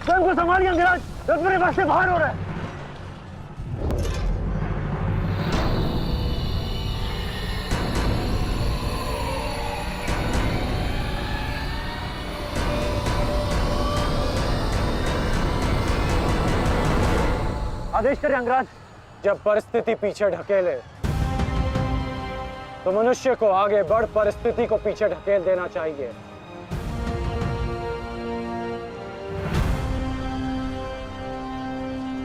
स्वयं को संभालिए अंगराज, रथ मेरे पास से बाहर हो रहा है। आदेश करें अंगराज। जब परिस्थिति पीछे ढकेले तो मनुष्य को आगे बढ़ परिस्थिति को पीछे ढकेल देना चाहिए।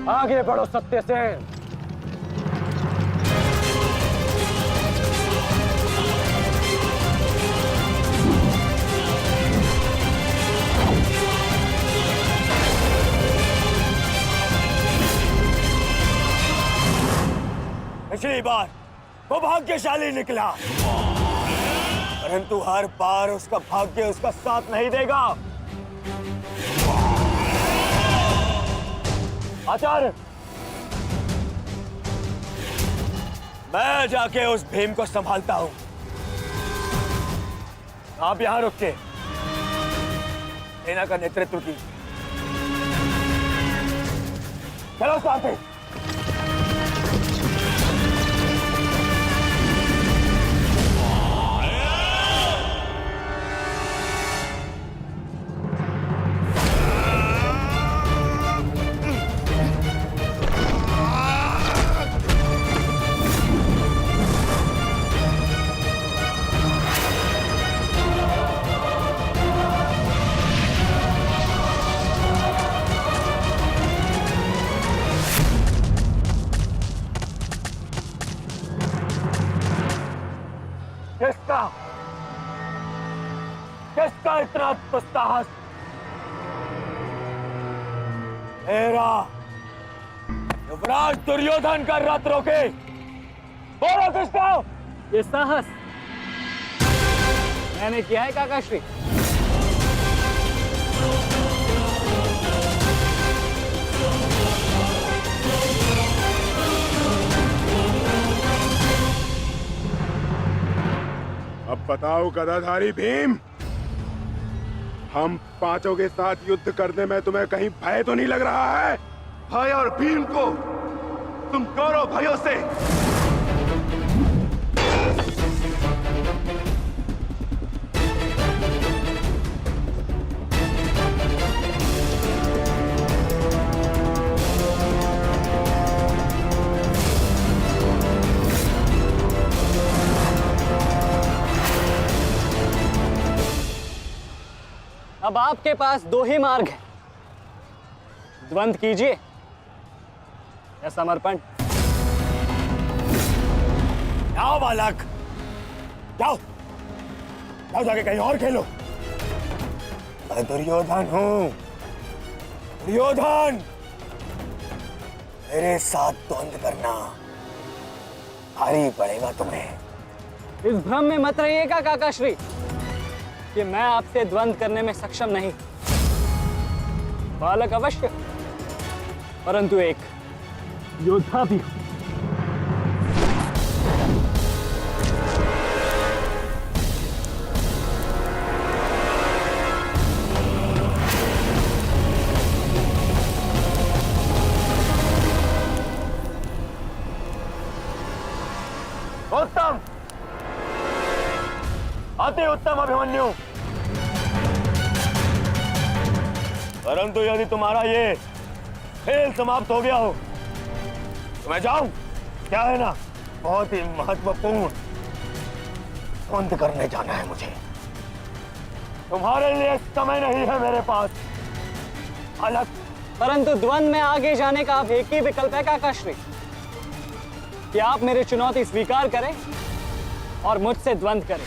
आगे बढ़ो सत्यसेन। पिछली बार वो भाग्यशाली निकला, परंतु हर बार उसका भाग्य उसका साथ नहीं देगा। आचार्य, मैं जाके उस भीम को संभालता हूं, आप यहां रुक के सेना का नेतृत्व की। चलो साथी। किसका इतना दुस्साहस? मेरा युवराज दुर्योधन का रथ रोके। बोलो किसका? ये साहस मैंने किया है काकाश्री। अब बताओ गदाधारी भीम, हम पांचों के साथ युद्ध करने में तुम्हें कहीं भय तो नहीं लग रहा है? भय और भीम को तुम कौरव भाइयों से अब आपके पास दो ही मार्ग है, द्वंद्व कीजिए या समर्पण। जाओ बालक, जाओ जाओ, जाके कहीं और खेलो। मैं दुर्योधन हूं, दुर्योधन। मेरे साथ द्वंद्व करना भारी पड़ेगा तुम्हें। इस भ्रम में मत रहिएगा काकाश्री कि मैं आपसे द्वंद्व करने में सक्षम नहीं। बालक अवश्य, परंतु एक योद्धा भी हूं। उत्तम, अति उत्तम अभिमन्यु। परंतु यदि तुम्हारा ये खेल समाप्त हो गया हो तो मैं जाऊं? क्या है ना, बहुत ही महत्वपूर्ण द्वंद्व करने जाना है मुझे। तुम्हारे लिए समय नहीं है मेरे पास अलग। परंतु द्वंद्व में आगे जाने का अब एक ही विकल्प है काकाश्री, कि आप मेरी चुनौती स्वीकार करें और मुझसे द्वंद्व करें।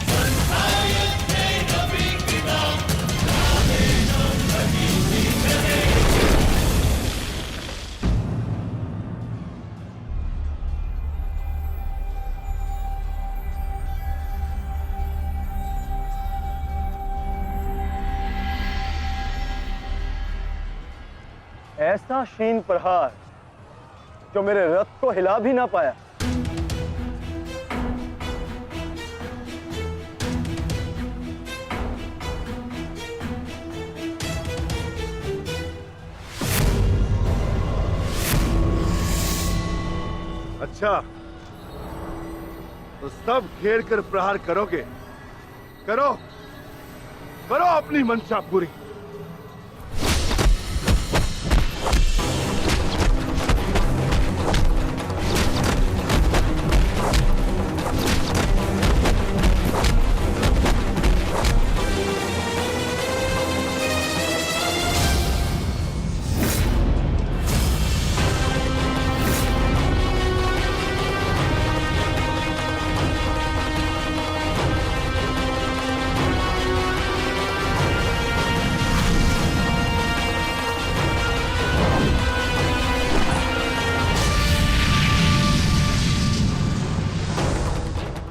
Santai ऐसा शीन प्रहार जो मेरे रथ को हिला भी ना पाया। अच्छा, तो सब घेर कर प्रहार करोगे? करो, करो अपनी मंशा पूरी।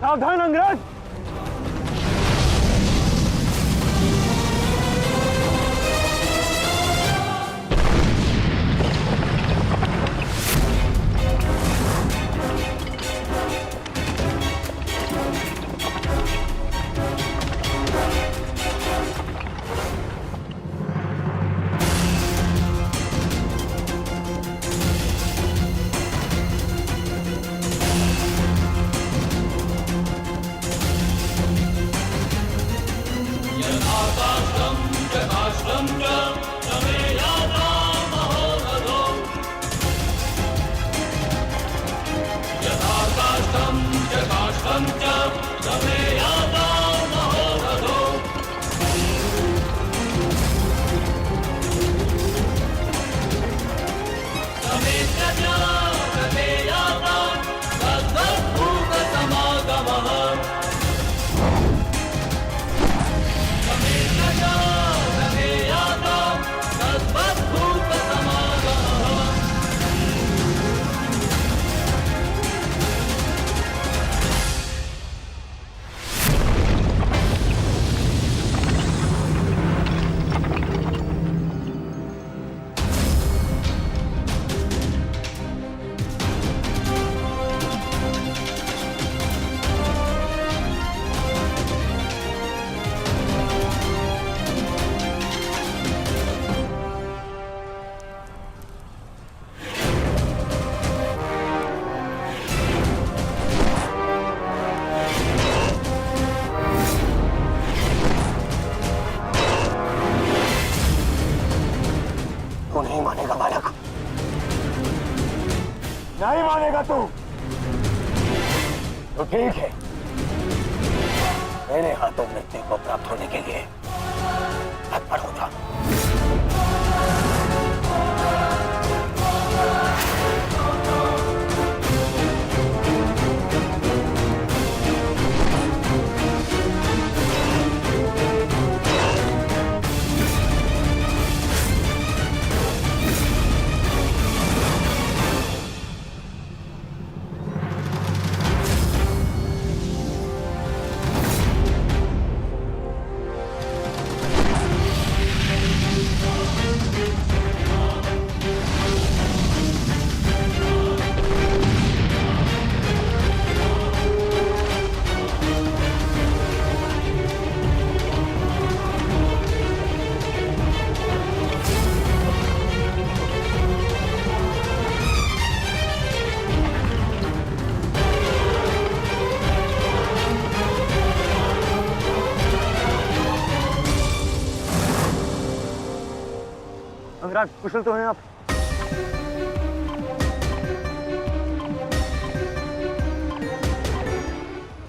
सावधान अंगराज! तू नहीं मानेगा बालक, नहीं मानेगा तू। तो ठीक है, मेरे हाथों मृत्यु को प्राप्त होने के लिए तत्पर हो जा। अंगराज, कुशल तो हैं आप?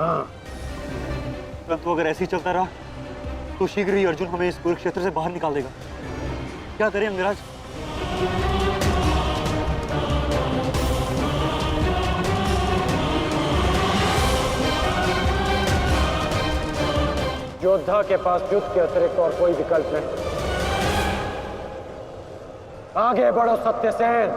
हाँ, परंतु अगर ऐसे ही चलता रहा तो शीघ्र ही अर्जुन हमें इस कुरुक्षेत्र से बाहर निकाल देगा। क्या करें अंगराज? योद्धा के पास युद्ध के अतिरिक्त और कोई विकल्प नहीं। आगे बढ़ो सत्यसेन।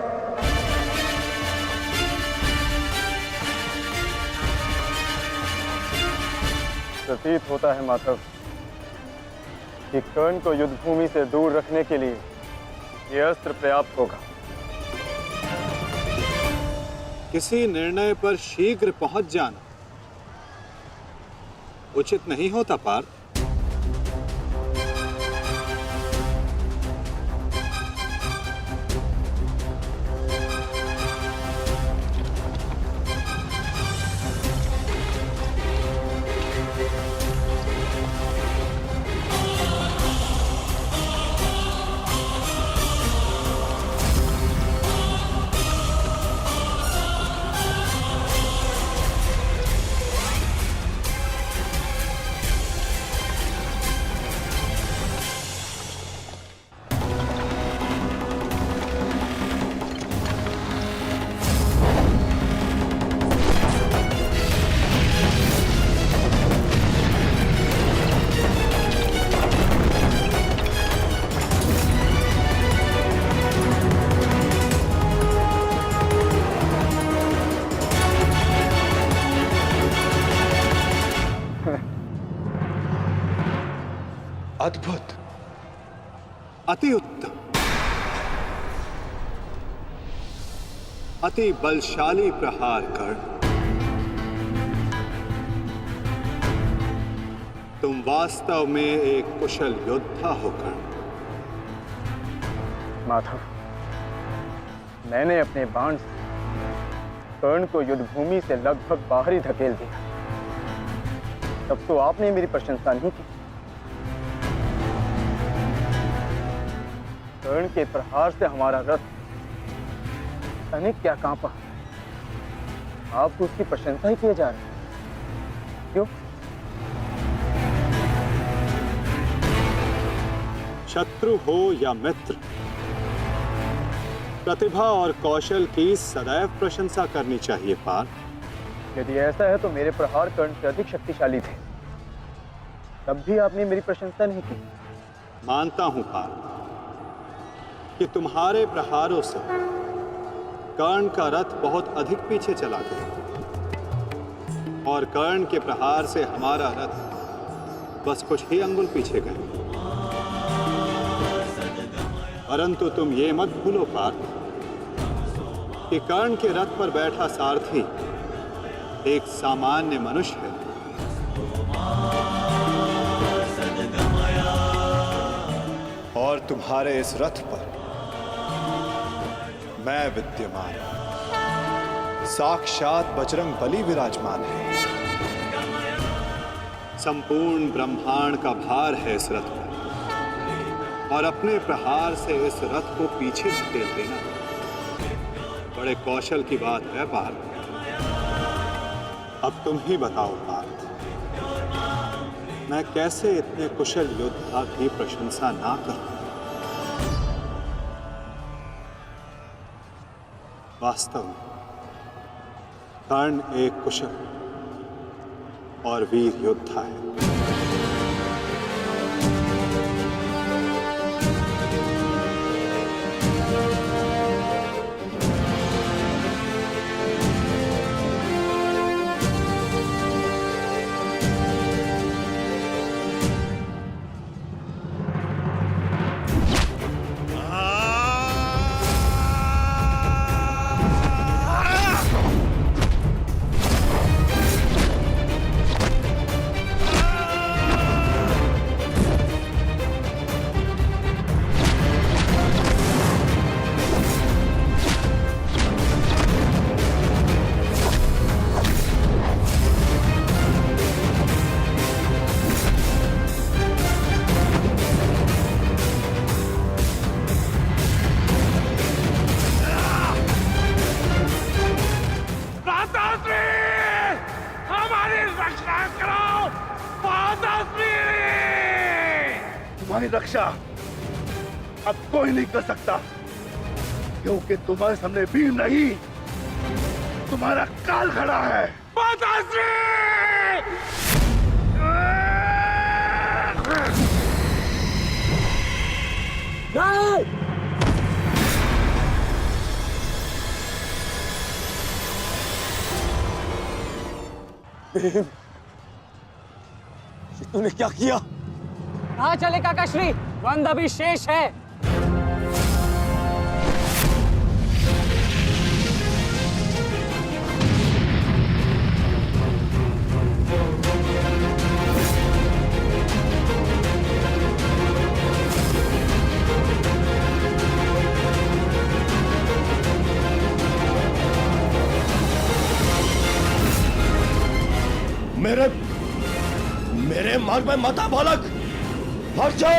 प्रतीत होता है माधव कि कर्ण को युद्ध भूमि से दूर रखने के लिए ये अस्त्र पर्याप्त होगा। किसी निर्णय पर शीघ्र पहुंच जाना उचित नहीं होता पार्थ। अद्भुत, अति उत्तम, अति बलशाली प्रहार कर्ण। तुम वास्तव में एक कुशल योद्धा हो कर्ण। माधव, मैंने अपने बाण से कर्ण को युद्धभूमि से लगभग बाहर ही धकेल दिया। तब तो आपने मेरी प्रशंसा नहीं की। कर्ण के प्रहार से हमारा रथ तनिक क्या कांपा। आप तो उसकी प्रशंसा ही किए जा रहे हैं। क्यों? शत्रु हो या मित्र, प्रतिभा और कौशल की सदैव प्रशंसा करनी चाहिए पार्थ। यदि ऐसा है तो मेरे प्रहार कर्ण से अधिक शक्तिशाली थे, तब भी आपने मेरी प्रशंसा नहीं की। मानता हूं पार्थ कि तुम्हारे प्रहारों से कर्ण का रथ बहुत अधिक पीछे चला गया और कर्ण के प्रहार से हमारा रथ बस कुछ ही अंगुल पीछे गए। परंतु तुम ये मत भूलो पार्थ कि कर्ण के रथ पर बैठा सारथी एक सामान्य मनुष्य है। और तुम्हारे इस रथ पर मैं विद्यमान, साक्षात बजरंग बली विराजमान है। संपूर्ण ब्रह्मांड का भार है इस रथ पर और अपने प्रहार से इस रथ को पीछे धकेल देना बड़े कौशल की बात है पार्थ। अब तुम ही बताओ पार्थ, मैं कैसे इतने कुशल योद्धा की प्रशंसा ना करूं? वास्तव में कर्ण एक कुशल और वीर योद्धा है। तुम्हारी रक्षा अब कोई नहीं कर सकता, क्योंकि तुम्हारे सामने वीर नहीं, तुम्हारा काल खड़ा है। तूने क्या किया? कहाँ चले काकाश्री? द्वंद अभी शेष है। मेरे मार्ग में मत आ बालक, हट जा।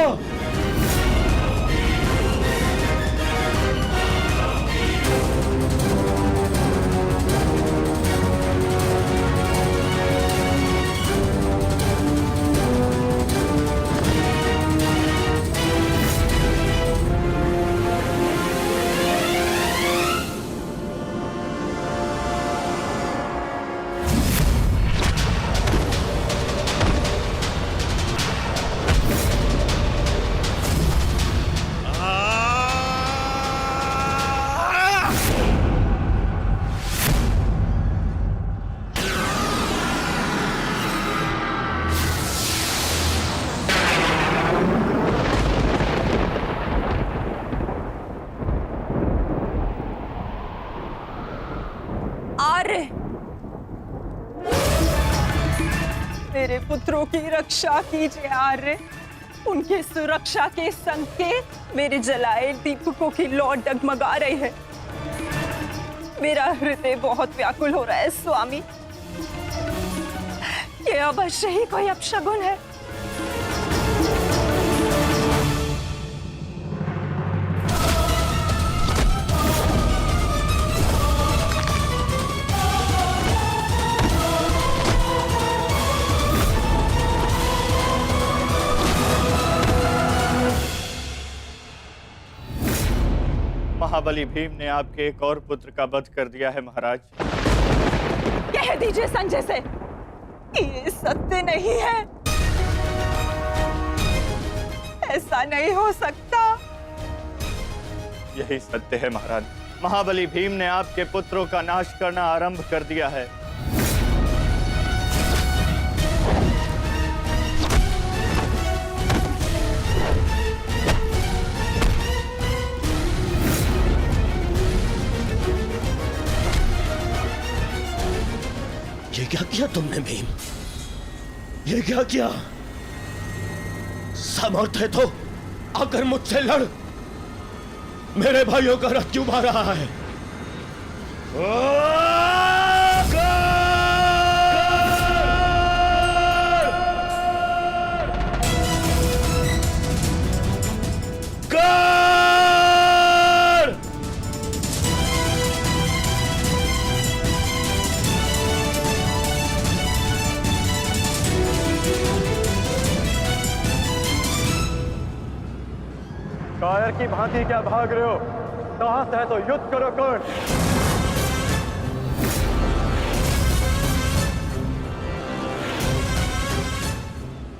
आर्य, मेरे पुत्रों की रक्षा कीजिए आर्य। उनकी सुरक्षा के संकेत मेरे जलाए दीपकों की लौ डगमगा रही है। मेरा हृदय बहुत व्याकुल हो रहा है स्वामी। ये अवश्य ही कोई अपशगुन है। महाबली भीम ने आपके एक और पुत्र का वध कर दिया है महाराज। कह दीजिए संजय से, ये सत्य नहीं है। ऐसा नहीं हो सकता। यही सत्य है महाराज। महाबली भीम ने आपके पुत्रों का नाश करना आरंभ कर दिया है। ये क्या किया तुमने भीम? ये क्या किया? समर्थ है तो आकर मुझसे लड़। मेरे भाइयों का रथ क्यों भा रहा है? कायर की भांति क्या भाग रहे हो? साहस है तो युद्ध करो कर्ण।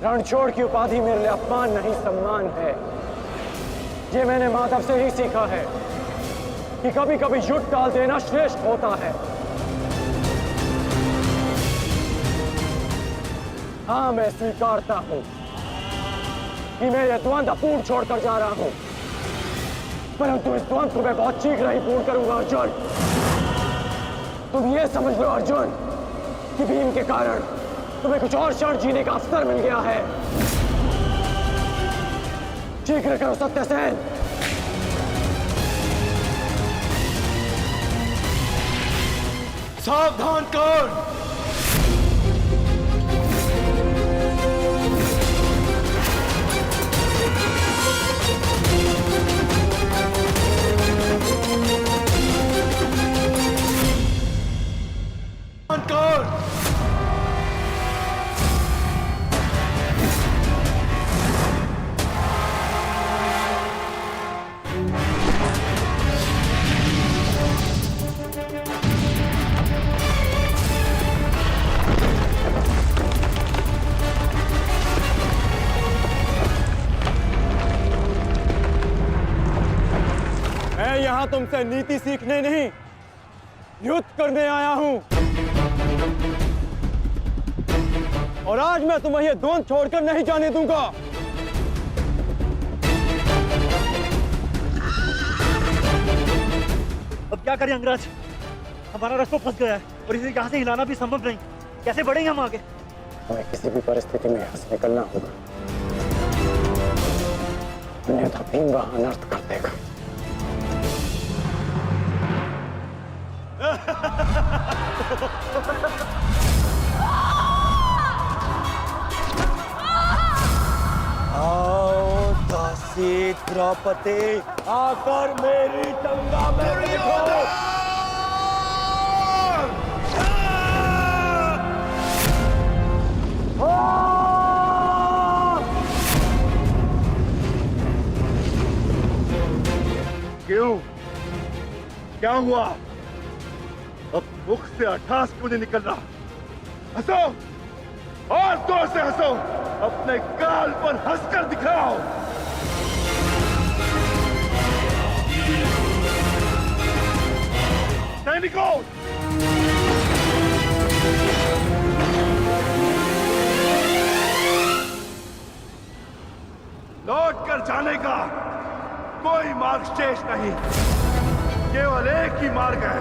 रणछोड़ की उपाधि मेरे लिए अपमान नहीं सम्मान है। ये मैंने माधव से ही सीखा है कि कभी कभी युद्ध टाल देना श्रेष्ठ होता है। हाँ, मैं स्वीकारता हूं कि मैं यह द्वंद्व पूर्ण छोड़कर जा रहा हूं, परंतु इस द्वंद्व को मैं बहुत शीघ्र ही पूर्ण करूंगा अर्जुन। तुम ये समझ लो अर्जुन कि भीम के कारण तुम्हें कुछ और क्षण जीने का अवसर मिल गया है। शीघ्र करो सत्यसेन। सावधान कर्ण। यहां तुमसे नीति सीखने नहीं, युद्ध करने आया हूं। और आज मैं तुम्हें यह द्वंद्व छोड़कर नहीं जाने दूंगा। अब क्या करें अंगराज? हमारा रास्ता फंस गया है और इसे यहाँ से हिलाना भी संभव नहीं। कैसे बढ़ेंगे हम आगे? हमें किसी भी परिस्थिति में यहाँ से निकलना होगा, अन्यथा भीम वहां अनर्थ कर देगा। दासी द्रौपदी आकर मेरी टंगा में बैठो। क्यों? क्या हुआ? अब मुख से अट्ठास क्यों नहीं निकल रहा? हंसो और जोर से हंसो, अपने गाल पर हंसकर दिखाओ। सैनिकों, लौट कर जाने का कोई मार्ग शेष नहीं, केवल एक ही मार्ग है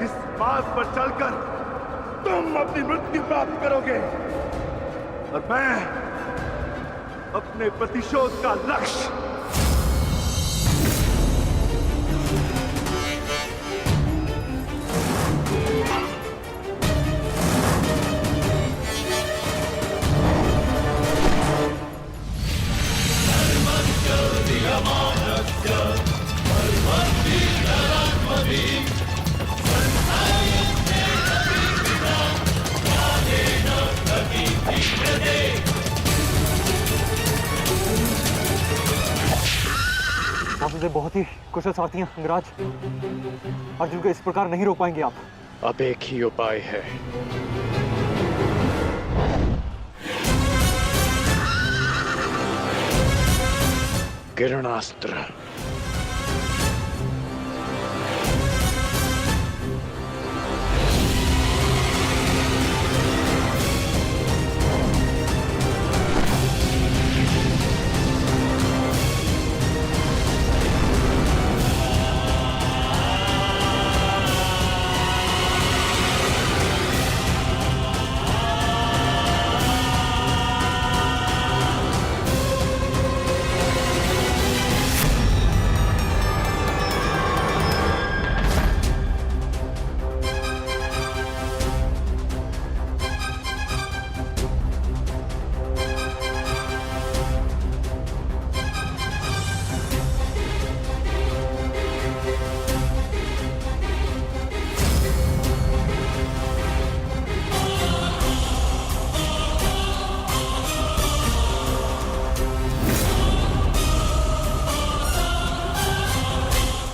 जिस मार्ग पर चलकर तुम अपनी मृत्यु प्राप्त करोगे, और मैं अपने प्रतिशोध का लक्ष्य आपसे बहुत ही कुशल सारथी हैं अंगराज। अर्जुन को इस प्रकार नहीं रोक पाएंगे आप। अब एक ही उपाय है, किरणास्त्र।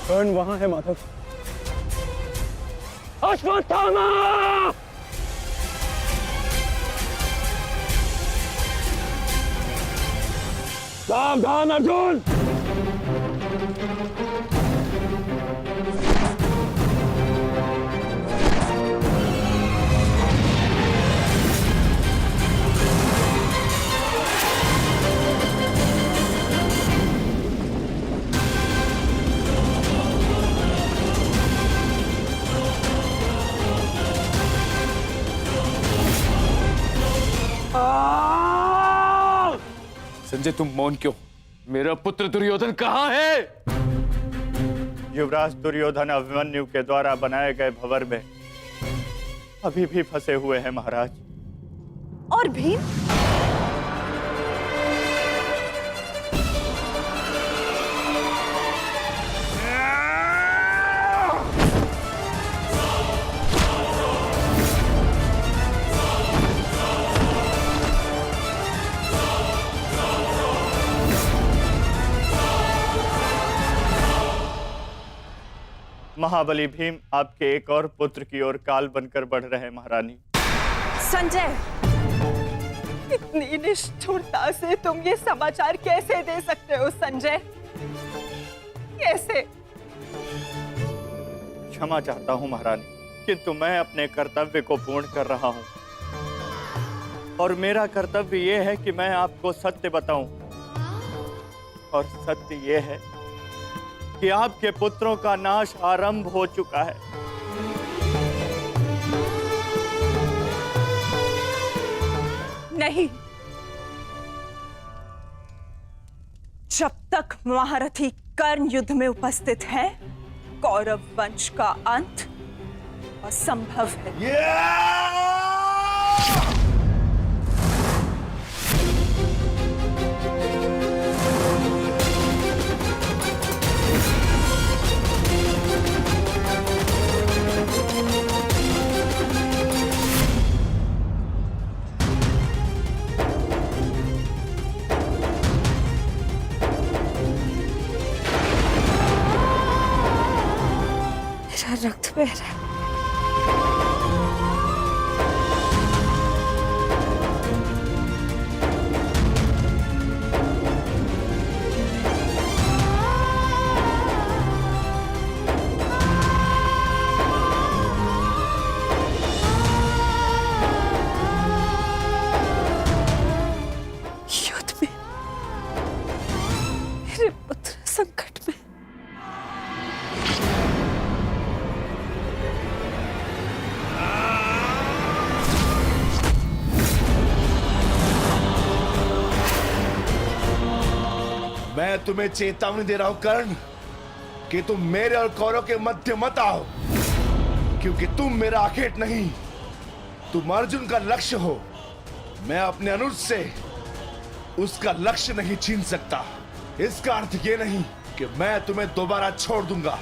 कर्ण वहां है माधव। अश्वत्थामा! सावधान अर्जुन! संजय, तुम मौन क्यों? मेरा पुत्र दुर्योधन कहाँ है? युवराज दुर्योधन अभिमन्यु के द्वारा बनाए गए भंवर में अभी भी फंसे हुए हैं महाराज। और भीम? महाबली भीम आपके एक और पुत्र की ओर काल बनकर बढ़ रहे हैं महारानी। संजय, इतनी निष्ठुरता से तुम ये समाचार कैसे दे सकते हो संजय? कैसे? क्षमा चाहता हूं महारानी, किंतु मैं अपने कर्तव्य को पूर्ण कर रहा हूं, और मेरा कर्तव्य यह है कि मैं आपको सत्य बताऊं, और सत्य यह है कि आपके पुत्रों का नाश आरंभ हो चुका है। नहीं, जब तक महारथी कर्ण युद्ध में उपस्थित है, कौरव वंश का अंत असंभव है। रक्त बह रहा है। युद्ध में मेरे पुत्र संकट में। मैं तुम्हें चेतावनी दे रहा हूं कर्ण कि तुम मेरे और कौरव के मध्य मत आओ, क्योंकि तुम मेरा आखेट नहीं, तुम अर्जुन का लक्ष्य हो। मैं अपने अनुज से उसका लक्ष्य नहीं छीन सकता। इसका अर्थ ये नहीं कि मैं तुम्हें दोबारा छोड़ दूंगा।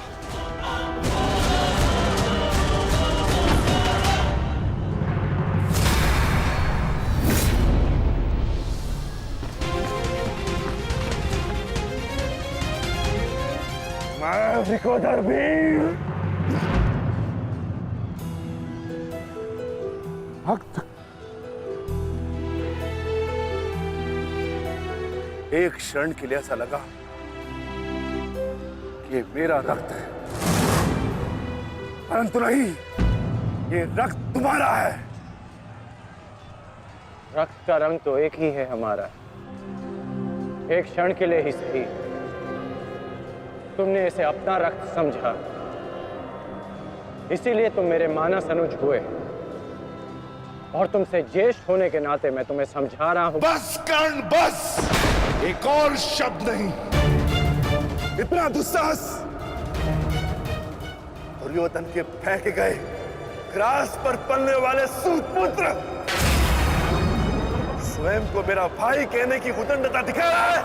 मैं विकोदर भीम भक्त एक क्षण के लिए ऐसा लगा कि ये मेरा रक्त है, परंतु नहीं, ये रक्त तुम्हारा है। रक्त का रंग तो एक ही है हमारा। एक क्षण के लिए ही सही तुमने इसे अपना रक्त समझा, इसीलिए तुम मेरे मानस अनुज हुए, और तुमसे ज्येष्ठ होने के नाते मैं तुम्हें समझा रहा हूं। बस कर्ण बस, एक और शब्द नहीं। इतना दुस्साहस दुर्योधन के फेंके गए ग्रास पर पलने वाले सूतपुत्र स्वयं को मेरा भाई कहने की उदंडता दिखा रहा है।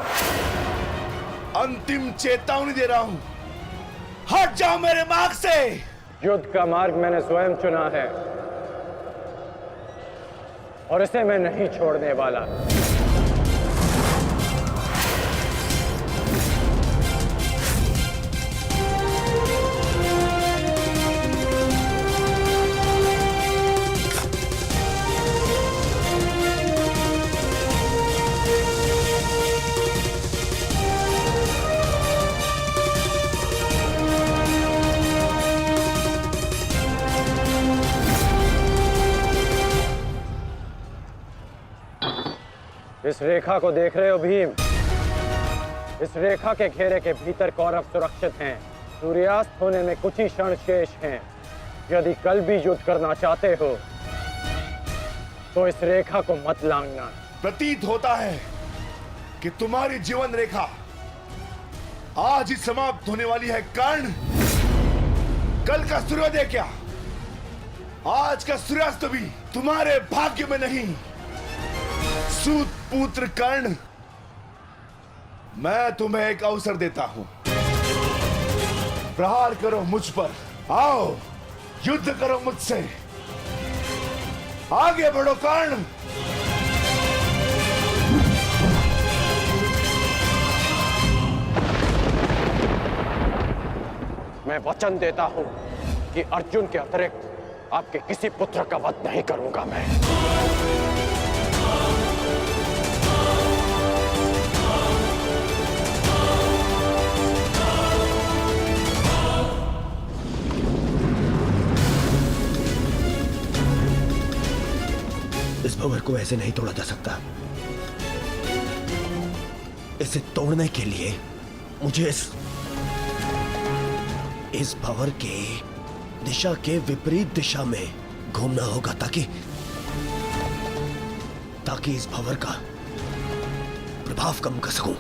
अंतिम चेतावनी दे रहा हूं, हट जाओ मेरे मार्ग से। युद्ध का मार्ग मैंने स्वयं चुना है और इसे मैं नहीं छोड़ने वाला। इस रेखा को देख रहे हो भीम? इस रेखा के घेरे के भीतर कौरव सुरक्षित हैं। सूर्यास्त होने में कुछ ही क्षण शेष हैं। यदि कल भी युद्ध करना चाहते हो तो इस रेखा को मत लांघना। प्रतीत होता है कि तुम्हारी जीवन रेखा आज ही समाप्त होने वाली है कर्ण। कल का सूर्योदय क्या, आज का सूर्यास्त भी तुम्हारे भाग्य में नहीं। सूत पुत्र कर्ण, मैं तुम्हें एक अवसर देता हूं, प्रहार करो मुझ पर। आओ युद्ध करो मुझसे, आगे बढ़ो कर्ण। मैं वचन देता हूं कि अर्जुन के अतिरिक्त आपके किसी पुत्र का वध नहीं करूंगा मैं। इस भंवर को ऐसे नहीं तोड़ा जा सकता। इसे तोड़ने के लिए मुझे इस भंवर के दिशा के विपरीत दिशा में घूमना होगा ताकि इस भंवर का प्रभाव कम कर सकूं।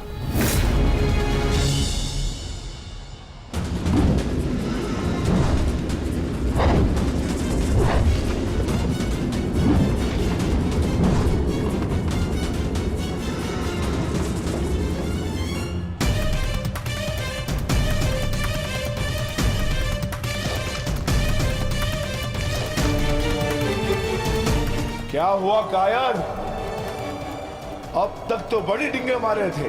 क्या हुआ कायर? अब तक तो बड़ी डिंगे मारे थे।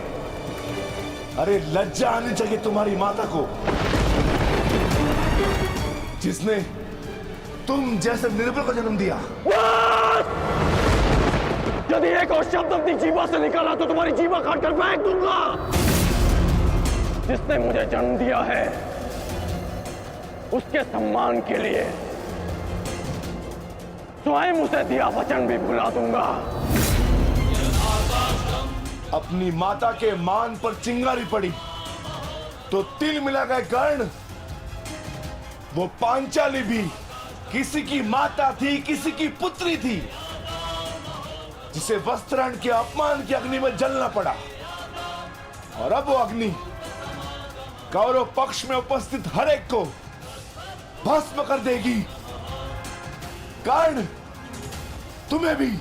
अरे लज्जा आनी चाहिए तुम्हारी माता को। जिसने तुम जैसे निर्बल को जन्म दिया। यदि एक और शब्द अपनी जीवा से निकाला तो तुम्हारी जीवा काटकर फेंक दूंगा। जिसने मुझे जन्म दिया है उसके सम्मान के लिए स्वयं उसे दिया वचन भी भुला दूंगा। अपनी माता के मान पर चिंगारी पड़ी तो तिल मिला गए कर्ण। वो पांचाली भी किसी की माता थी, किसी की पुत्री थी, जिसे वस्त्राण के अपमान की अग्नि में जलना पड़ा। और अब वो अग्नि कौरव पक्ष में उपस्थित हर एक को भस्म कर देगी। कर्ण, तुम्हें भी।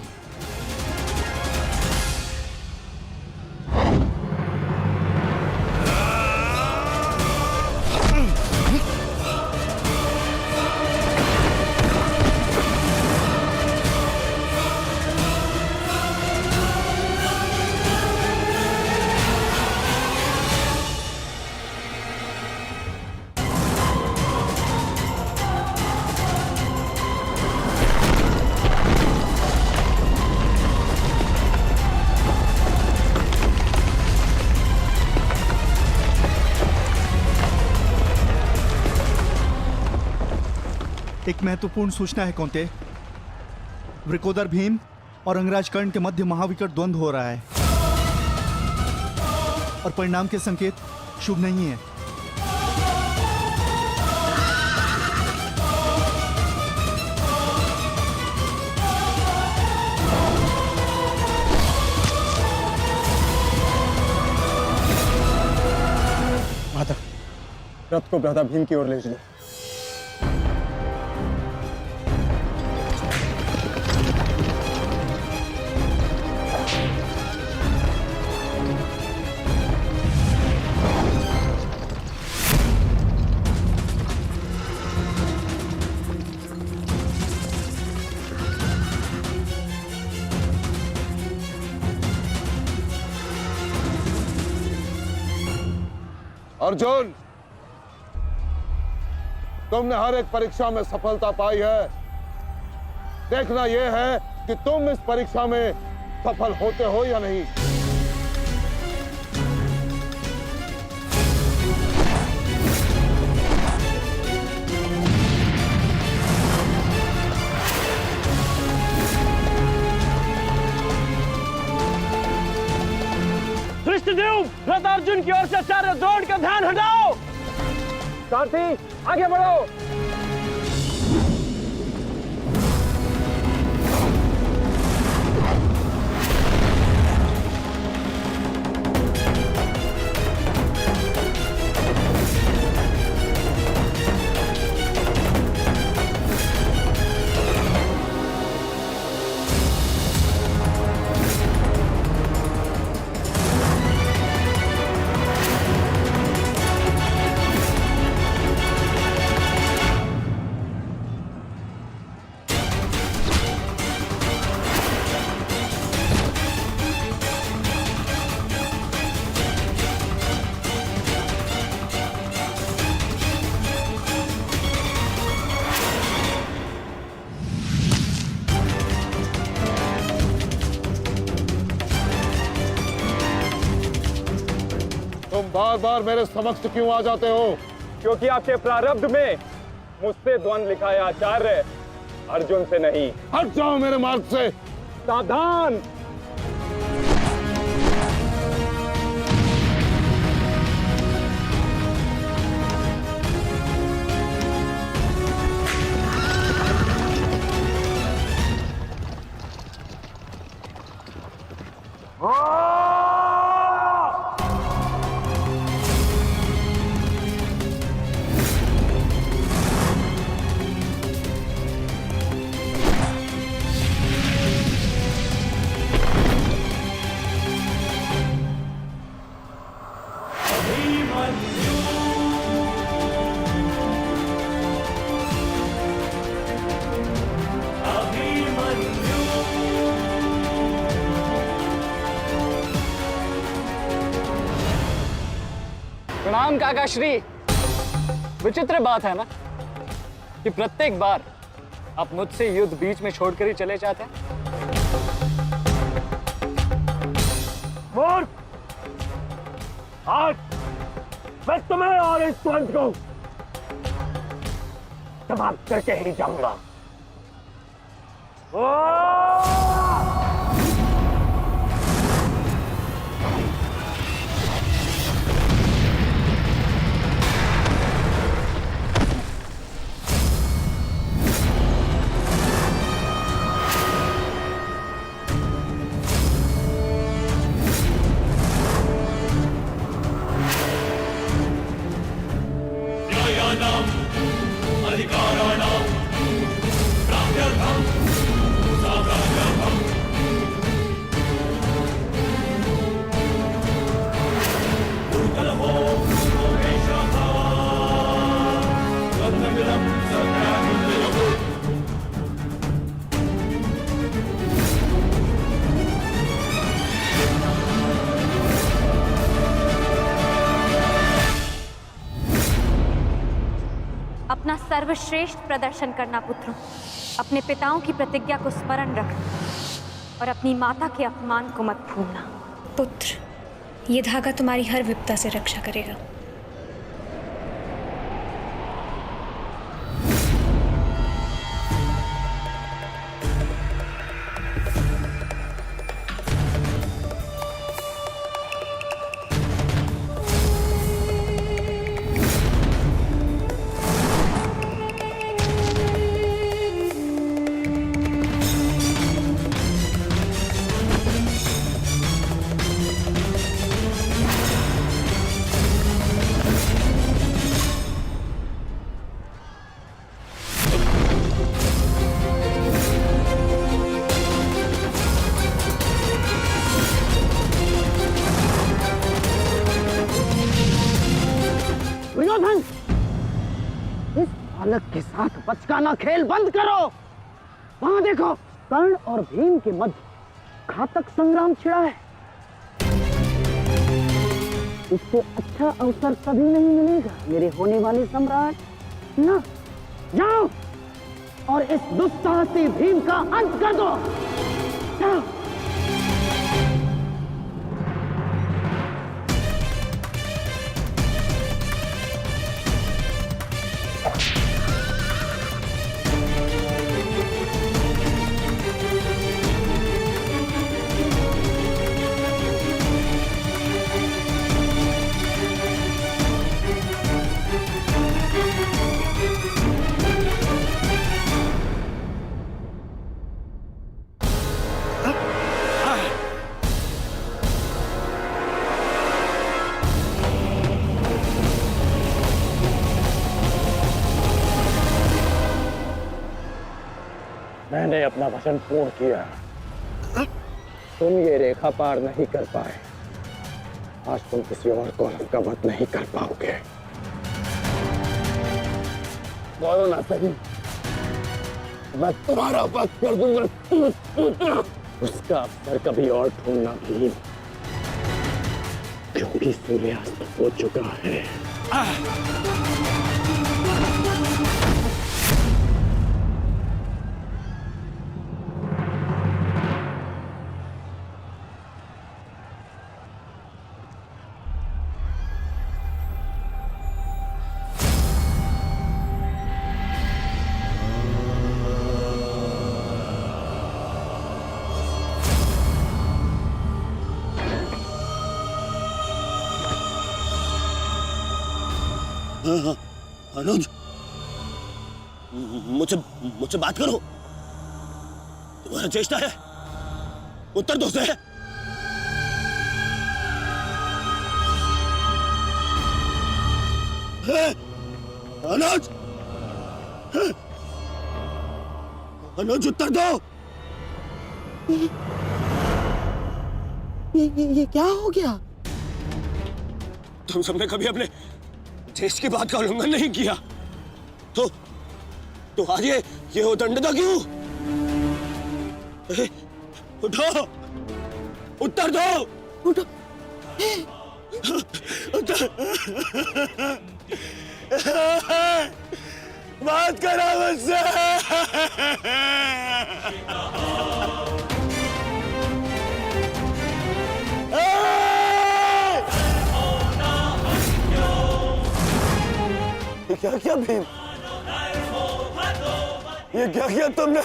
एक महत्वपूर्ण सूचना है कौंते। वृकोदर भीम और अंगराज कर्ण के मध्य महाविकट द्वंद्व हो रहा है और परिणाम के संकेत शुभ नहीं है। माता, रथ को भ्राता भीम की ओर ले चलो। अर्जुन, तुमने हर एक परीक्षा में सफलता पाई है। देखना यह है कि तुम इस परीक्षा में सफल होते हो या नहीं। धृष्टद्युम्न, रथ अर्जुन की ओर से आचार्य द्रोण का ध्यान हटाओ। सारथी, आगे बढ़ो। तुम बार बार मेरे समक्ष क्यों आ जाते हो? क्योंकि आपके प्रारब्ध में मुझसे द्वंद्व लिखा है आचार्य, अर्जुन से नहीं। हट जाओ मेरे मार्ग से। सावधान। प्रणाम काका श्री। विचित्र बात है ना, कि प्रत्येक बार आप मुझसे युद्ध बीच में छोड़कर ही चले जाते हैं? मूर्ख! आज मैं तुम्हें और इस द्वंद को समाप्त करके ही जाऊंगा। अपना सर्वश्रेष्ठ प्रदर्शन करना पुत्रों। अपने पिताओं की प्रतिज्ञा को स्मरण रखना और अपनी माता के अपमान को मत भूलना। पुत्र, ये धागा तुम्हारी हर विपदा से रक्षा करेगा। दुर्योधन, इस बालक के साथ बचकाना खेल बंद करो। वहां देखो, कर्ण और भीम के मध्य घातक संग्राम छिड़ा है। इससे अच्छा अवसर कभी नहीं मिलेगा मेरे होने वाले सम्राट। ना, जाओ और इस दुस्साहसी भीम का अंत कर दो। जाओ। मैंने अपना वचन पूर्ण किया। तुम ये रेखा पार नहीं कर पाए, आज तुम किसी और कौरव का वध नहीं कर पाओगे। बोलो ना सही, मैं तुम्हारा वध कर दूंगा। उसका अवसर कभी और ढूंढना भीम, क्योंकि सूर्यास्त हो चुका है। अनुज, मुझसे बात करो। तुम्हारा चेष्टा है, उत्तर दो से। अनुज, अनुज उत्तर दो। ये क्या हो गया? तुम सबने कभी अपने देश की बात का उल्लंघन नहीं किया, तो आज ये उदंडता क्यों? उठो, उत्तर दो। उठो, बात करा मुझसे। ये क्या किया भीम? ये क्या किया तुमने?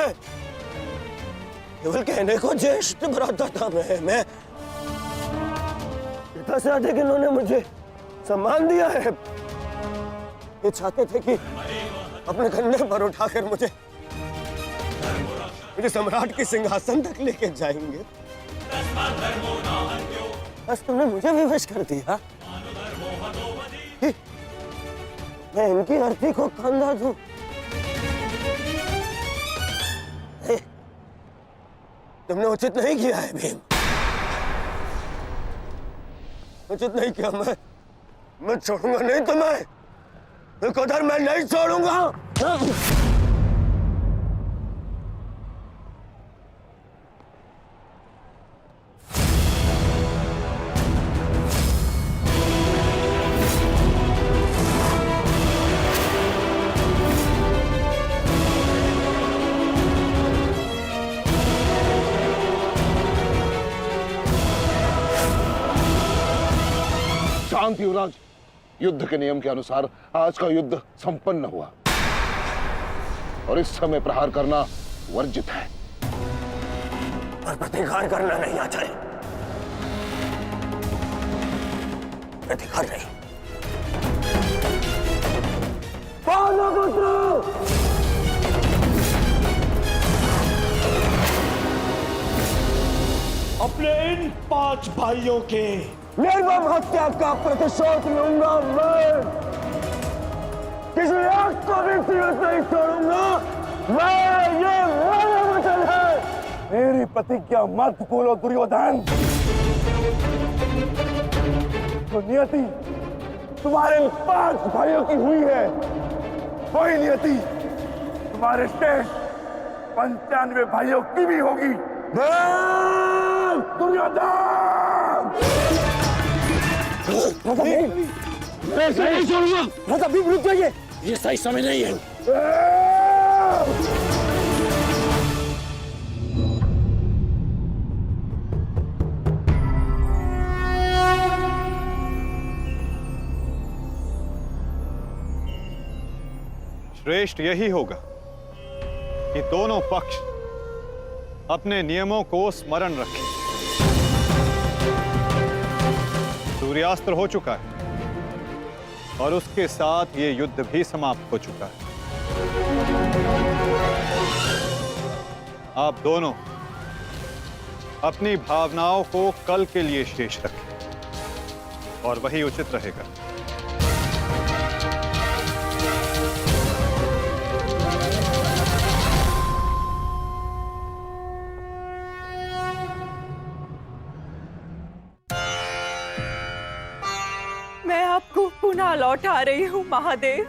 केवल कहने को ज्येष्ठ भ्राता था मैं पिता से अधिक इन्होंने मुझे सम्मान दिया है। ये चाहते थे कि अपने कंधे पर उठाकर मुझे सम्राट के सिंहासन तक लेके जाएंगे। बस तुमने मुझे विवश कर दिया कि मैं इनकी अर्थी को कंधा दूं। तुमने उचित नहीं किया है भीम, उचित नहीं किया। मैं छोड़ूंगा नहीं तुम्हें, विकोदर मैं नहीं छोड़ूंगा। शांत युवराज, युद्ध के नियम के अनुसार आज का युद्ध संपन्न हुआ और इस समय प्रहार करना वर्जित है। और प्रतिकार करना नहीं आता है। प्रतिकार नहीं। अपने इन 5 भाइयों के निर्मम हत्या का प्रतिशोध लूंगा मैं। किसी एक को भी जीवित नहीं छोड़ूंगा मैं। ये मेरा वचन है। मेरी प्रतिज्ञा मत भूलो दुर्योधन। तो नियति तुम्हारे 5 भाइयों की हुई है, वही नियति तुम्हारे शेष 95 भाइयों की भी होगी। दुर्योधन! मैं सही छोड़ूंगा। राजा भीम रुक जाइए, ये सही समय नहीं है। श्रेष्ठ यही होगा कि दोनों पक्ष अपने नियमों को स्मरण रखें। सूर्यास्त्र हो चुका है और उसके साथ ये युद्ध भी समाप्त हो चुका है। आप दोनों अपनी भावनाओं को कल के लिए शेष रखें और वही उचित रहेगा। मैं आपको पुनः लौटा रही हूँ महादेव।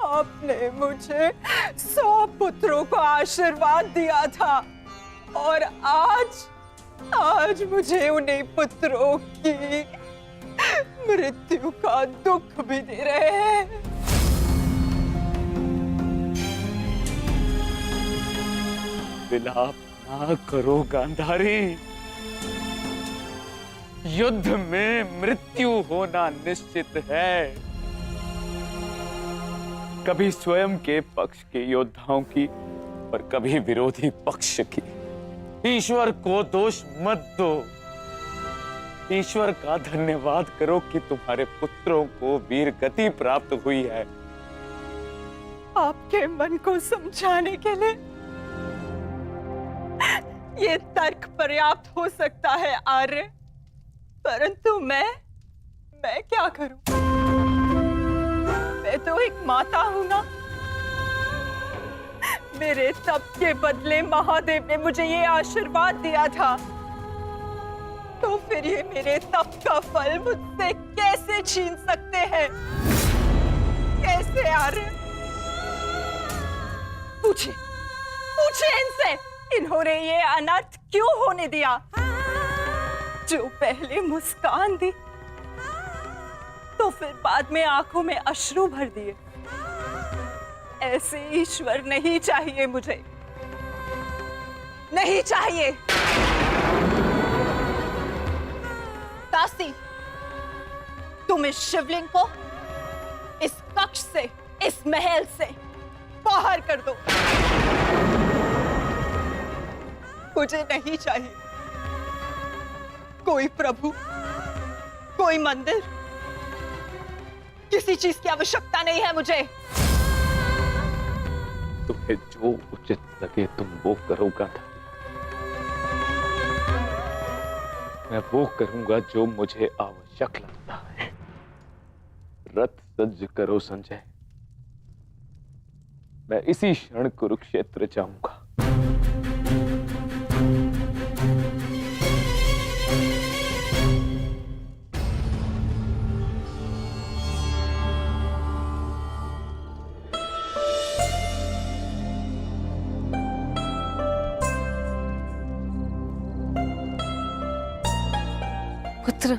आपने मुझे 100 पुत्रों को आशीर्वाद दिया था और आज मुझे उन्हीं पुत्रों की मृत्यु का दुख भी दे रहे हैं। विलाप ना करो गांधारी। युद्ध में मृत्यु होना निश्चित है। कभी स्वयं के पक्ष के योद्धाओं की और कभी विरोधी पक्ष की। ईश्वर को दोष मत दो। ईश्वर का धन्यवाद करो कि तुम्हारे पुत्रों को वीर गति प्राप्त हुई है। आपके मन को समझाने के लिए ये तर्क पर्याप्त हो सकता है आर्य, परंतु मैं क्या करूं? मैं तो एक माता हूं ना। मेरे तप के बदले महादेव ने मुझे ये आशीर्वाद दिया था, तो फिर ये मेरे तप का फल मुझसे कैसे छीन सकते हैं? कैसे आर्य? पूछिए इनसे, इन्होंने ये अनर्थ क्यों होने दिया? जो पहले मुस्कान दी तो फिर बाद में आंखों में अश्रु भर दिए। ऐसे ईश्वर नहीं चाहिए मुझे, नहीं चाहिए। दासी, तुम इस शिवलिंग को इस कक्ष से, इस महल से बाहर कर दो। मुझे नहीं चाहिए कोई प्रभु, कोई मंदिर, किसी चीज की आवश्यकता नहीं है मुझे। तुम्हें जो उचित लगे तुम वो करो गांधारी। मैं वो करूंगा जो मुझे आवश्यक लगता है। रथ सज्ज करो संजय, मैं इसी क्षण कुरुक्षेत्र जाऊंगा। पुत्र,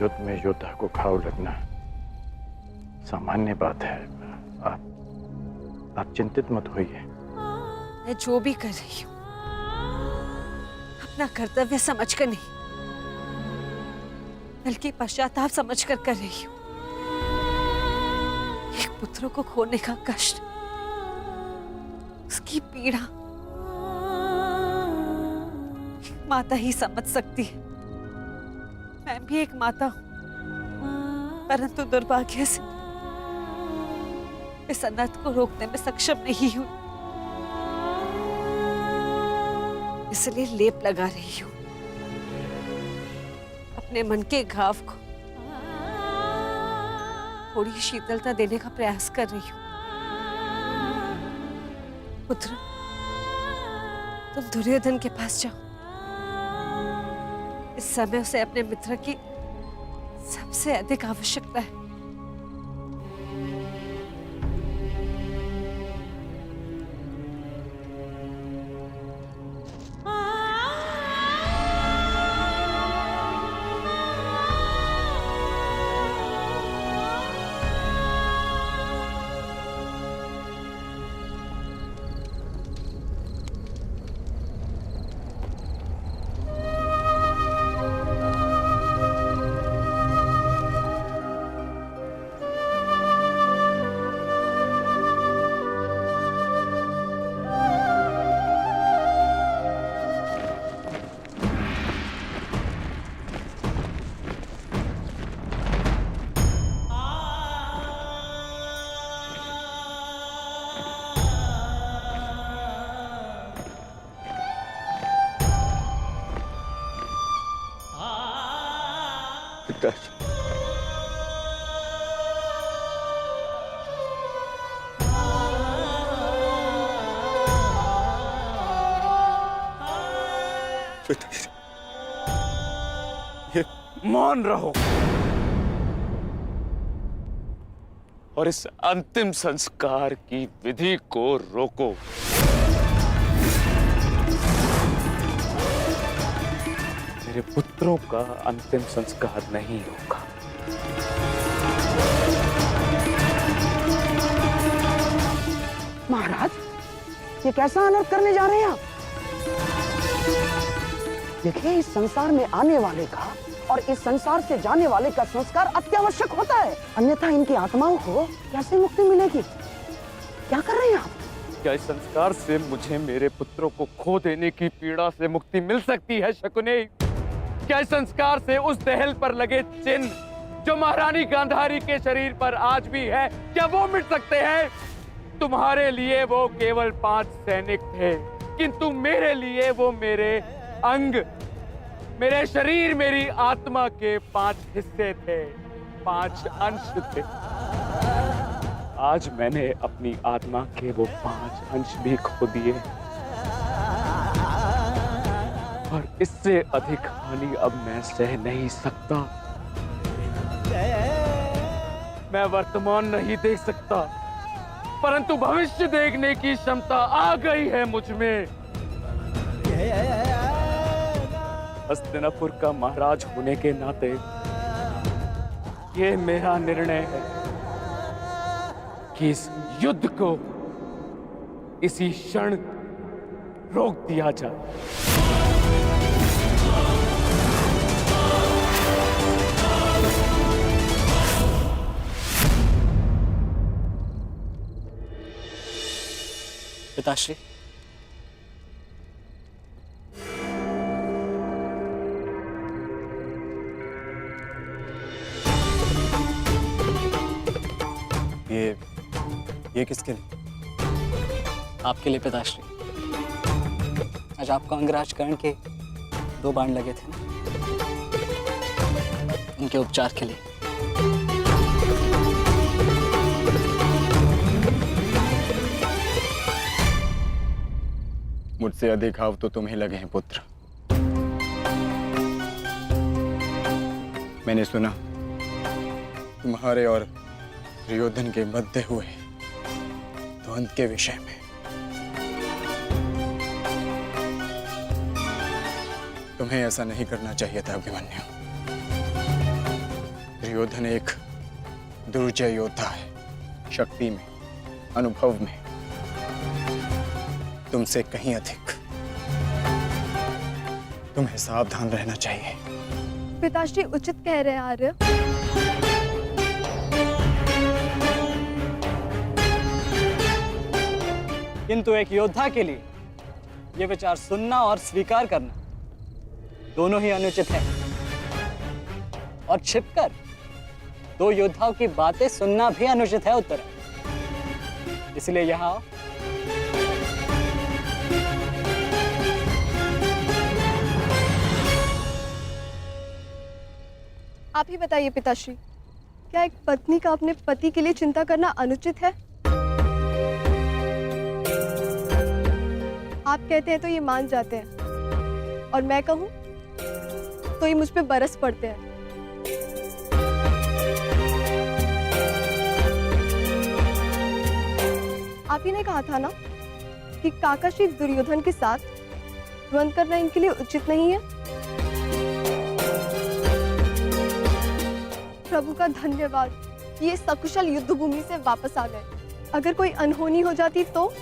युद्ध में योद्धा को घाव लगना सामान्य बात है। आप चिंतित मत होइए। मैं जो भी कर रही हूँ अपना कर्तव्य समझकर नहीं, बल्कि पश्चाताप समझकर कर रही हूँ। एक पुत्र को खोने का कष्ट, उसकी पीड़ा एक माता ही समझ सकती है। मैं भी एक माता हूं, परंतु दुर्भाग्य से इस अनर्थ को रोकने में सक्षम नहीं हूं। इसलिए लेप लगा रही हूं, अपने मन के घाव को थोड़ी शीतलता देने का प्रयास कर रही हूं। पुत्र, तुम दुर्योधन के पास जाओ। इस समय उसे अपने मित्र की सबसे अधिक आवश्यकता है। ये मौन रहो और इस अंतिम संस्कार की विधि को रोको। मेरे पुत्रों का अंतिम संस्कार नहीं होगा। महाराज, ये कैसा अनर्थ करने जा रहे हैं आप? देखिए, इस संसार में आने वाले का और इस संसार से जाने वाले का संस्कार अत्यावश्यक होता है, अन्यथा इनकी आत्माओं को कैसे मुक्ति मिलेगी? क्या कर रहे हैं आप? क्या इस संस्कार से मुझे मेरे पुत्रों को खो देने की पीड़ा से मुक्ति मिल सकती है शकुनी? क्या इस संस्कार से उस दहल पर लगे चिन्ह जो महारानी गांधारी के शरीर पर आज भी है, क्या वो मिट सकते हैं? तुम्हारे लिए वो केवल 5 सैनिक थे, किंतु मेरे लिए वो मेरे अंग, मेरे शरीर, मेरी आत्मा के 5 हिस्से थे, 5 अंश थे। आज मैंने अपनी आत्मा के वो 5 अंश भी खो दिए और इससे अधिक हानि अब मैं सह नहीं सकता। मैं वर्तमान नहीं देख सकता, परंतु भविष्य देखने की क्षमता आ गई है मुझ में। हस्तिनापुर का महाराज होने के नाते ये मेरा निर्णय है कि इस युद्ध को इसी क्षण रोक दिया जाए। पिताश्री, ये किसके लिए? आपके लिए पिताश्री। आज आपको अंगराज कर्ण के 2 बाण लगे थे ना, उनके उपचार के लिए। मुझसे अधिक घाव तो तुम्हें लगे हैं पुत्र। मैंने सुना तुम्हारे और दुर्योधन के मध्य हुए द्वंद्व के विषय में। तुम्हें ऐसा नहीं करना चाहिए था अभिमन्यु। दुर्योधन एक दुर्जय योद्धा है, शक्ति में, अनुभव में तुमसे कहीं अधिक। तुम्हें सावधान रहना चाहिए। पिताश्री उचित कह रहे हैं आर्य। किंतु एक योद्धा के लिए ये विचार सुनना और स्वीकार करना दोनों ही अनुचित है। और छिपकर 2 योद्धाओं की बातें सुनना भी अनुचित है उत्तर। इसलिए यहां आओ। आप ही बताइए पिताश्री, क्या एक पत्नी का अपने पति के लिए चिंता करना अनुचित है? आप कहते हैं तो ये मान जाते हैं, और मैं कहूं तो ये मुझ पे बरस पड़ते हैं। आप ही ने कहा था ना कि काका श्री दुर्योधन के साथ द्वंद्व करना इनके लिए उचित नहीं है। प्रभु का धन्यवाद कि ये सकुशल युद्ध भूमि से वापस आ गए। अगर कोई अनहोनी हो जाती तो?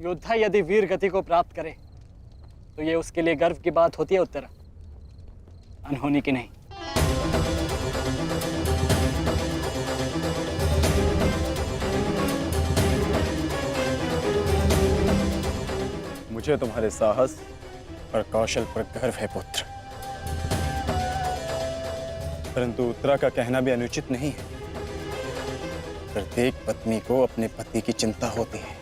योद्धा यदि वीर गति को प्राप्त करे तो ये उसके लिए गर्व की बात होती है उत्तरा, अनहोनी की नहीं। मुझे तुम्हारे साहस और कौशल पर गर्व है पुत्र, परंतु उत्तरा का कहना भी अनुचित नहीं है। प्रत्येक पत्नी को अपने पति की चिंता होती है।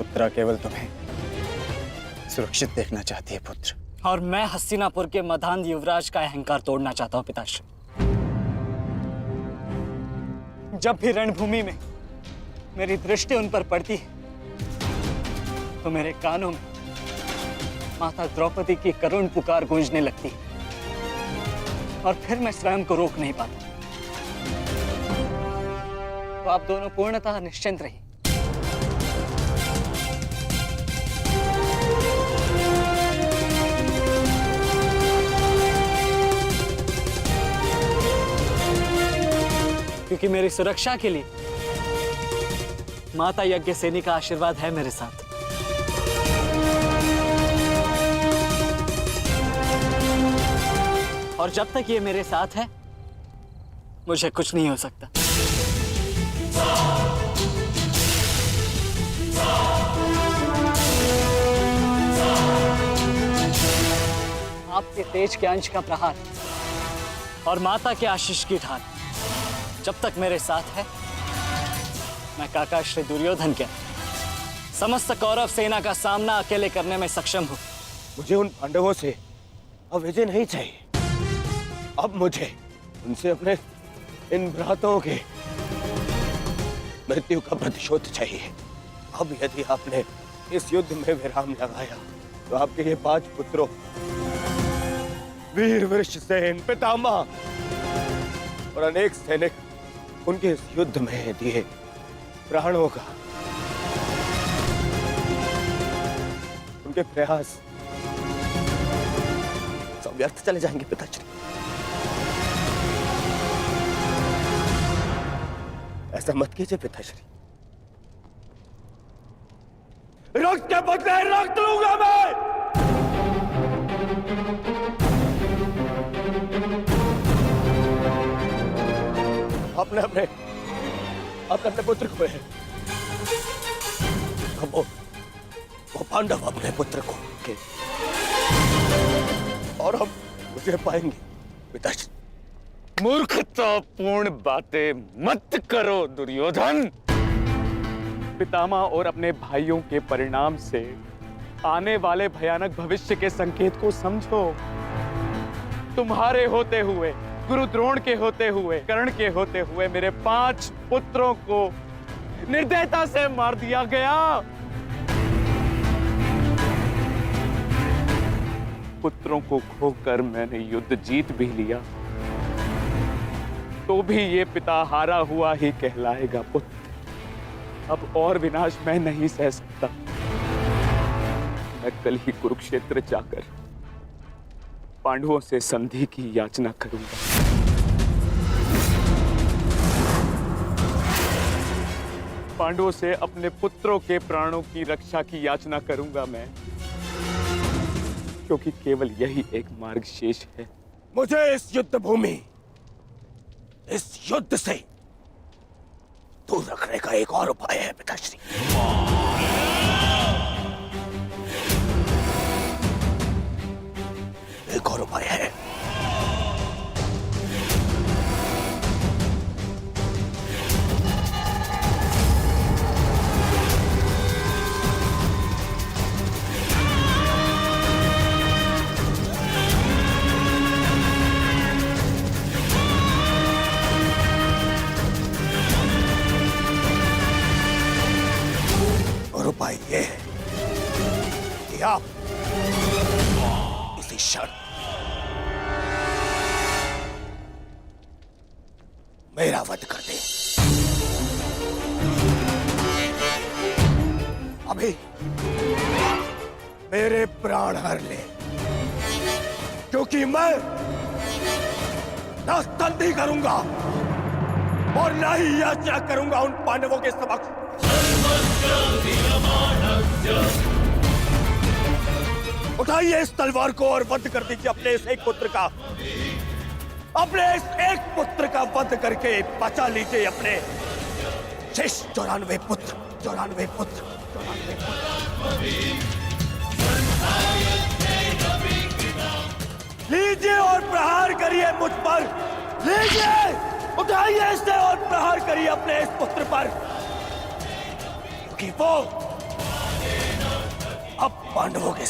उत्तरा केवल तुम्हें सुरक्षित देखना चाहती है पुत्र। और मैं हस्तिनापुर के मधान युवराज का अहंकार तोड़ना चाहता हूं पिताश्री। जब भी रणभूमि में मेरी दृष्टि उन पर पड़ती है तो मेरे कानों में माता द्रौपदी की करुण पुकार गूंजने लगती है, और फिर मैं स्वयं को रोक नहीं पाता। तो आप दोनों पूर्णतः निश्चिंत रहिए। क्योंकि मेरी सुरक्षा के लिए माता यज्ञसेनी का आशीर्वाद है मेरे साथ। और जब तक ये मेरे साथ है मुझे कुछ नहीं हो सकता। आपके तेज के अंश का प्रहार और माता के आशीष की ढाल जब तक मेरे साथ है, मैं काका श्री दुर्योधन के समस्त कौरव सेना का सामना अकेले करने में सक्षम हूं। मुझे उन पांडवों से अब विजय नहीं चाहिए। अब मुझे उनसे अपने इन भ्राताओं के मृत्यु का प्रतिशोध चाहिए। अब यदि आपने इस युद्ध में विराम लगाया तो आपके ये 5 पुत्रों वीर वृषसेन, पितामह और अनेक सैनिक उनके इस युद्ध में दिए प्राणों का, उनके प्रयास सब व्यर्थ चले जाएंगे पिताश्री। ऐसा मत कीजिए पिताश्री। रक्त के बदले रक्त लूंगा मैं। अपने अपने अपने अपने पुत्र को है। वो पांडव अपने पुत्र को के और हम मुझे पाएंगे पिताश्री। मूर्खतापूर्ण बातें मत करो दुर्योधन। पितामह और अपने भाइयों के परिणाम से आने वाले भयानक भविष्य के संकेत को समझो। तुम्हारे होते हुए, गुरु द्रोण के होते हुए, कर्ण के होते हुए मेरे 5 पुत्रों को निर्दयता से मार दिया गया। पुत्रों को खोकर मैंने युद्ध जीत भी लिया, तो भी ये पिता हारा हुआ ही कहलाएगा पुत्र। अब और विनाश मैं नहीं सह सकता। मैं कल ही कुरुक्षेत्र जाकर पांडवों से संधि की याचना करूंगा। पांडवों से अपने पुत्रों के प्राणों की रक्षा की याचना करूंगा मैं, क्योंकि केवल यही एक मार्ग शेष है। मुझे इस युद्ध भूमि, इस युद्ध से दूर रखने का एक और उपाय है पिताश्री। एक और उपाय है। और उपाय यह है कि आप इसी क्षण मेरा वध कर दें। अभी मेरे प्राण हर ले, क्योंकि मैं न संधि करूंगा और न ही याचना करूंगा उन पांडवों के समक्ष। उठाइए इस तलवार को और वध कर दीजिए अपने इस एक पुत्र का। अपने इस एक पुत्र का वध करके बचा लीजिए अपने शेष 94 पुत्र। 94 पुत्र। लीजिए और प्रहार करिए मुझ पर। लीजिए, उठाइए इसे और प्रहार करिए अपने इस पुत्र पर, क्योंकि वो अब पांडवों के